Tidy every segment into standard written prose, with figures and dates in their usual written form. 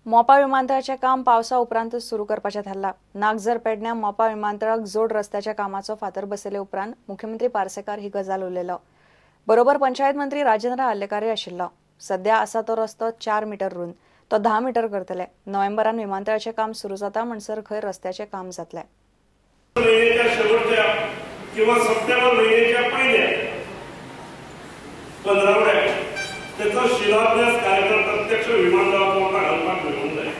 मोपा विमानतळाचे काम पावसा उपरांत सुरू करपाचें थारला। नागझर पेडण्यां मोपा विमानतळाक जोड रस्त्याच्या कामाचो फातर बसयले उपरांत मुख्यमंत्री पार्सेकार ही गजाल उलयलो। बरोबर पंचायत मंत्री राजेंद्र आल्लेकारूय आशिल्लो। सध्या आसा तो रस्तो 4 मीटर रुंद तो 10 मीटर करतले। नोव्हेंबरान विमानतळाचे काम सुरू जाता म्हणसर खंय रस्त्याचे काम जातले। किंवा सप्टेंबर महिन्याच्या पहिल्या 15 त्याचा शिलान्यास कार्यक्रम प्रत्यक्ष विमानतळावर घालपाक मिळून जाईल।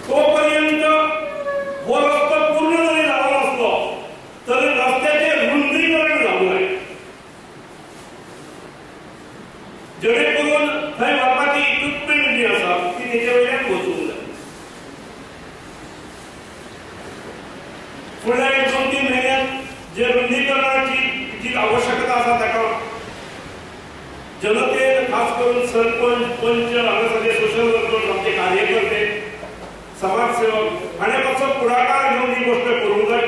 तोपर्यंत हो रस्तो पूर्ण जरी झाला नसलो तरी रस्त्याचे रुंदीकरण झाले आहे, जेणेकरून थंय वचपाची इक्विपमेंट जी आसा ती तेच्या वयल्यान वचूंक जाय। फुडल्या 1-2-3 महिन्यात जे रुंदीकरणाची जी आवश्यकता आसा ताका जनतेन खास करून सरपंच पंच हांगासरले सोशल वर्कर आमचे कार्यकर्ते समाजसेवक हाणे मातसो पुढाकार घेवन ही गोष्ट करूंक जाय।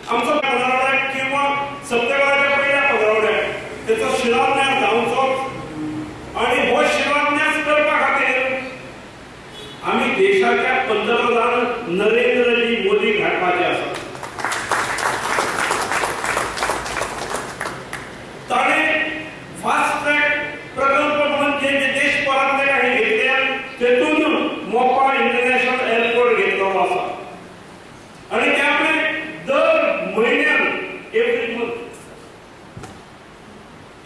आमचो 15 किंवा सप्टेंबराच्या पहिल्या 15 त्याचो शिलान्यास जावचो आणि हो शिलान्यास करपा खातीर आमी देशाच्या पंतप्रधान नरेंद्रजी मोदी धाडपाचे आसा। ताणे फास्ट ट्रॅक प्रकल्प म्हणून जे देशभरातले काही घेतल्या तेतून मोपा इंटरनॅशनल एअरपोर्ट घेतलो आसा आणि त्यामुळे दर महिन्यात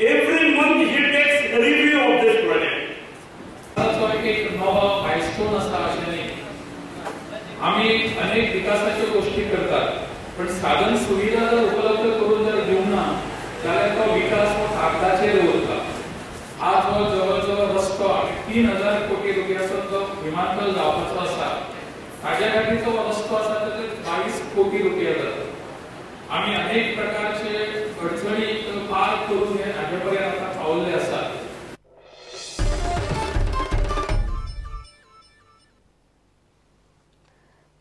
every month he takes review of this project. एक नवा माइलस्टोन आसा अशें न्ही, आमी अनेक विकासाच्यो गोष्टी करतात पण साधन सुविधा जर उपलब्ध करून जर दिवंक ना जाल्यार तो विकास हो कागदाचेर उरता। आज हो जवळ रस्तो 3000 कोटी रुपयाचो जो विमानतळ जावपाचो आसा ताज्या खातीर जो रस्तो आसा ताचे 22 कोटी रुपया जाता। आमी अनेक प्रकारचे अडचणी पार करून हे हाजे पर्यंत आतां पावल्ले आसात।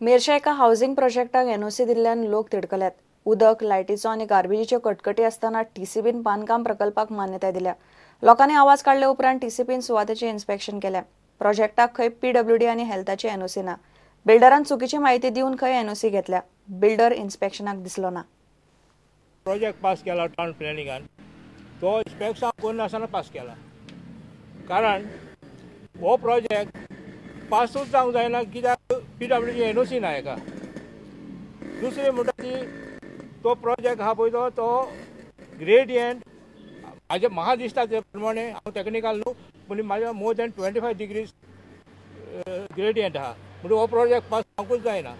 मेरशा एका हाऊसिंग प्रोजेक्टाक एनओसी दिल्ल्यान लोक तिडकल्यात। उदक, लायटीचो आणि गार्बेजीच्यो कटकटी असताना टीसीबीन बांदकाम प्रकल्पाक मान्यताय दिल्या। लोकांनी आवाज काढले उपरांत टीसीबीन सुवातेचे इन्स्पेक्शन केले। प्रोजेक्टाक खंय पीडब्ल्यूडी आणि हेल्थाची एनओसी ना। बिल्डरान चुकीची माहिती दिवन खंय एनओसी घेतल्या। बिल्डर इन्स्पेक्शनाक दिसलो ना। प्रोजेक्ट पास केला टाउन प्लॅनिंगान तो इन्स्पेक्शन करून नासतना पास केला, कारण हो प्रोजेक्ट पासूच जावंक जायना कित्याक पीडब्ल्यूडी एनओसी ना हेका। दुसरी म्हणटा ती तो प्रोजेक्ट हा पळय तो ग्रेडियंट म्हाका दिसता ते प्रमाणे हांव टॅक्निकल न्हू पूण म्हाज्या मोर दॅन 25 डिग्रीज ग्रेडियंट आहा म्हणजे हो प्रोजेक्ट पास जावंकूच जायना।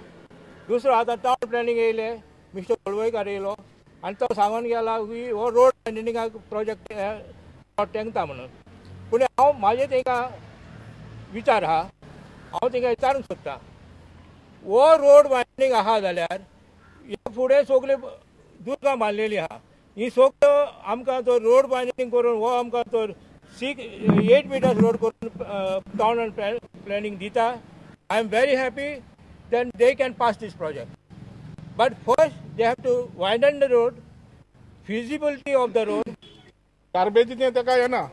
दुसरो आतां टाउन प्लॅनिंग येयले, मिस्टर पळवयकार येयलो आनी तो सांगून गेला की हो रोड मेंटेनिंगाक प्रोजेक्ट तेंकता म्हणून। पूण हांव म्हाजे तांकां विचार आहा, हांव तांकां विचारूंक सोदतां हो रोड वायडनींग आहा जाल्यार ह्या फुडें सगळे दुर्गां बांदलेली आहा, ही सगळ्यो आमकां तो रोड वायडनींग करून हो आमकां तो 8 मिटर्स रोड करून टाउन प्लॅनिंग दिता। I am very happy then they can pass this project, but first they have to widen the road, feasibility of the road. गार्बेजीचें ताका येना,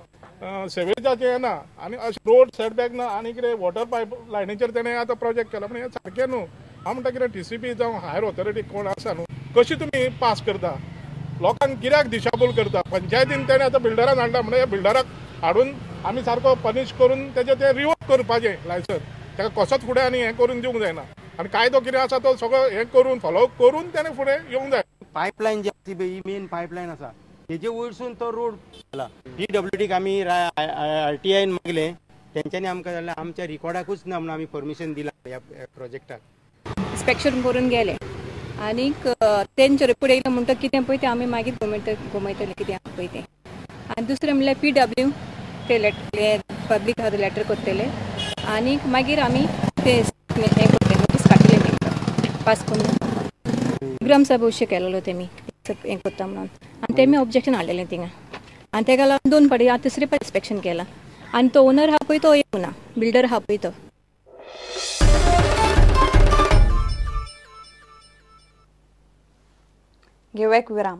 सेवेजाचें येना आनी अशें रोड सेटबॅक ना आनी कितें वॉटर पायप लायनीचेर तेणें आतां प्रोजेक्ट केला पूण हें सारकें न्हू। हांव म्हणटा कितें टीसीबी जावं हायर ऑथॉरिटी कोण आसा न्हू कशी तुमी पास करता, लोकांक कित्याक दिशाभूल करता। पंचायतीन तेणें आतां बिल्डराक हाडला म्हणजे ह्या बिल्डराक हाडून आमी सारको पनीश करून तेजें तें रिवोक करपाचें लायसन्स, ताका कसोच फुडें आनी हें करून दिवंक जायना आनी कायदो कितें आसा तो सगळो हें करून फॉलो करून तेणें फुडें येवंक जाय। पायपलायन जी आसा ही मेन पायपलायन आसा हेजे वयरसून तो रोड जाला। पीडब्ल्यूडीक आमी आरटीआयन मागले, तेंच्यांनी आमकां जाल्यार आमच्या रिकॉर्डाकूच ना म्हणून आमी परमिशन दिला ह्या प्रोजेक्टाक। इन्स्पेक्शन करून गेले आनीक तेंचे रिपोर्ट येयलो म्हणटा कितें पळय तें आमी मागीर गोमयतले कितें आहा पळय तें। आनी दुसरें म्हणल्यार पीडब्ल्यू ते पब्लीक लेटर करतले आनीक मागीर आमी ते हें करतले, नोटीस काडटले तेंकां पास करून। ग्रामसभा अशें केलेलो तेमी हें करता म्हणून आनी तेमी ऑब्जेक्शन हाडलेलें थिंगा आनी तेका लागून 2 फावटी आतां 3 फावटी इन्स्पेक्शन केलां आनी तो ओनर आहा पळय तो येवना, बिल्डर आहा पळय तो। घेऊ एक विराम।